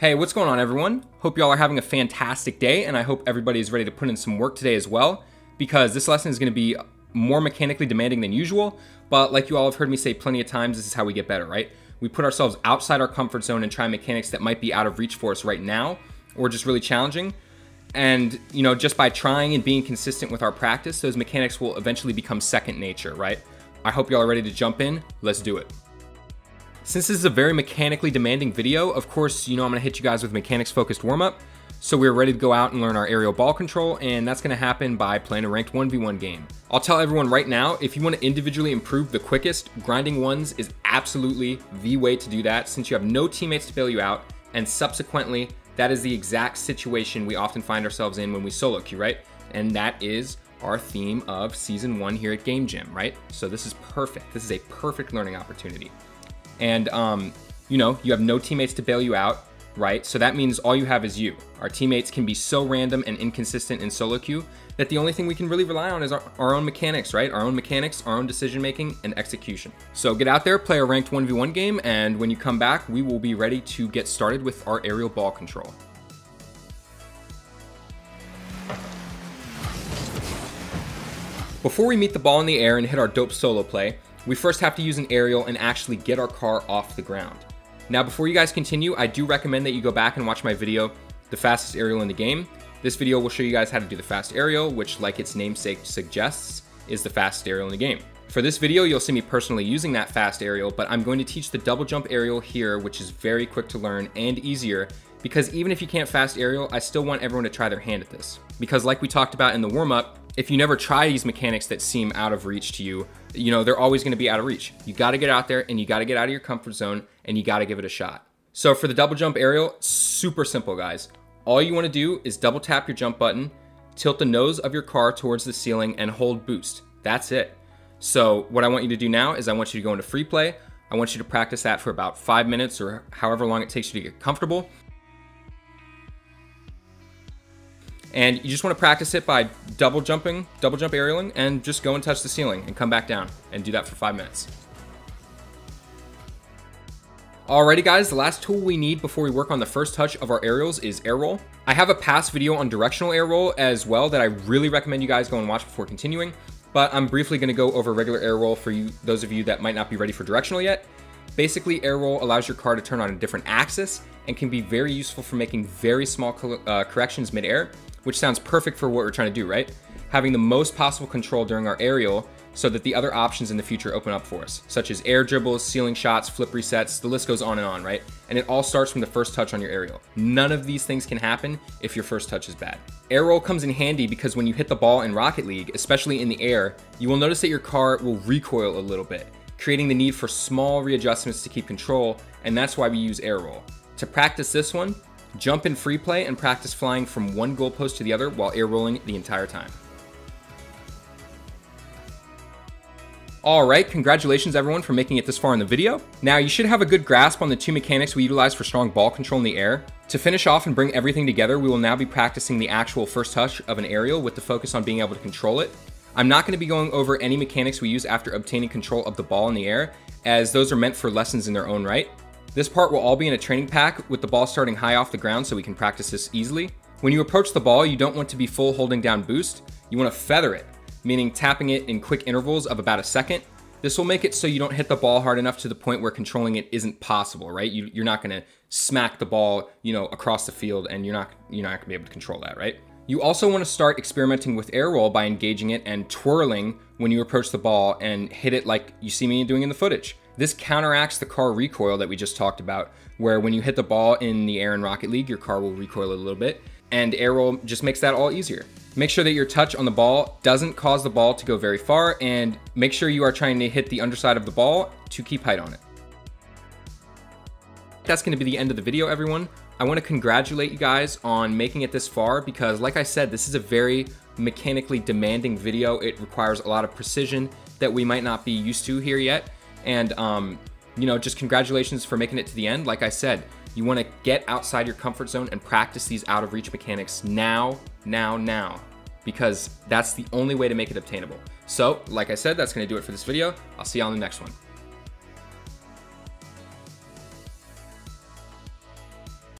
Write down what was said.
Hey, what's going on everyone? Hope y'all are having a fantastic day, and I hope everybody is ready to put in some work today as well, because this lesson is going to be more mechanically demanding than usual, but like you all have heard me say plenty of times, this is how we get better, right? We put ourselves outside our comfort zone and try mechanics that might be out of reach for us right now, or just really challenging. And, just by trying and being consistent with our practice, those mechanics will eventually become second nature, right? I hope y'all are ready to jump in. Let's do it. Since this is a very mechanically demanding video, of course, I'm gonna hit you guys with mechanics focused warm-up. So we're ready to go out and learn our aerial ball control, and that's gonna happen by playing a ranked 1v1 game. I'll tell everyone right now, if you wanna individually improve the quickest, grinding ones is absolutely the way to do that, since you have no teammates to bail you out, and subsequently, that is the exact situation we often find ourselves in when we solo queue, right? And that is our theme of season 1 here at Game Gym, right? So this is perfect. This is a perfect learning opportunity. And, you have no teammates to bail you out, right? So that means all you have is you. Our teammates can be so random and inconsistent in solo queue that the only thing we can really rely on is our own mechanics, right? Our own mechanics, our own decision making, and execution. So get out there, play a ranked 1v1 game, and when you come back, we will be ready to get started with our aerial ball control. Before we meet the ball in the air and hit our dope solo play, we first have to use an aerial and actually get our car off the ground. Now, before you guys continue, I do recommend that you go back and watch my video, The Fastest Aerial in the Game. This video will show you guys how to do the fast aerial, which, like its namesake suggests, is the fastest aerial in the game. For this video, you'll see me personally using that fast aerial, but I'm going to teach the double jump aerial here, which is very quick to learn and easier, because even if you can't fast aerial, I still want everyone to try their hand at this. Because like we talked about in the warm-up, if you never try these mechanics that seem out of reach to you, they're always going to be out of reach. You got to get out there and you got to get out of your comfort zone and you got to give it a shot. So for the double jump aerial, super simple, guys. All you want to do is double tap your jump button, tilt the nose of your car towards the ceiling, and hold boost. That's it. So what I want you to do now is I want you to go into free play. I want you to practice that for about 5 minutes or however long it takes you to get comfortable. And you just want to practice it by double jump aerialing, and just go and touch the ceiling and come back down and do that for 5 minutes. Alrighty guys, the last tool we need before we work on the first touch of our aerials is air roll. I have a past video on directional air roll as well that I really recommend you guys go and watch before continuing, but I'm briefly going to go over regular air roll for those of you that might not be ready for directional yet. Basically, air roll allows your car to turn on a different axis and can be very useful for making very small corrections mid-air, which sounds perfect for what we're trying to do, right? Having the most possible control during our aerial so that the other options in the future open up for us, such as air dribbles, ceiling shots, flip resets, the list goes on and on, right? And it all starts from the first touch on your aerial. None of these things can happen if your first touch is bad. Air roll comes in handy because when you hit the ball in Rocket League, especially in the air, you will notice that your car will recoil a little bit, creating the need for small readjustments to keep control, and that's why we use air roll. To practice this one, jump in free play and practice flying from one goalpost to the other while air rolling the entire time. Alright, congratulations everyone for making it this far in the video. Now you should have a good grasp on the two mechanics we utilize for strong ball control in the air. To finish off and bring everything together, we will now be practicing the actual first touch of an aerial with the focus on being able to control it. I'm not going to be going over any mechanics we use after obtaining control of the ball in the air, as those are meant for lessons in their own right. This part will all be in a training pack with the ball starting high off the ground so we can practice this easily. When you approach the ball, you don't want to be full holding down boost. You want to feather it, meaning tapping it in quick intervals of about a second. This will make it so you don't hit the ball hard enough to the point where controlling it isn't possible, right? You're not going to smack the ball, across the field, and you're not going to be able to control that, right? You also want to start experimenting with air roll by engaging it and twirling when you approach the ball and hit it like you see me doing in the footage. This counteracts the car recoil that we just talked about, where when you hit the ball in the air in Rocket League, your car will recoil a little bit, and air roll just makes that all easier. Make sure that your touch on the ball doesn't cause the ball to go very far, and make sure you are trying to hit the underside of the ball to keep height on it. That's going to be the end of the video, everyone. I want to congratulate you guys on making it this far because, like I said, this is a very mechanically demanding video. It requires a lot of precision that we might not be used to here yet. And, just congratulations for making it to the end. Like I said, you want to get outside your comfort zone and practice these out of reach mechanics now, because that's the only way to make it obtainable. So, like I said, that's going to do it for this video. I'll see you on the next one.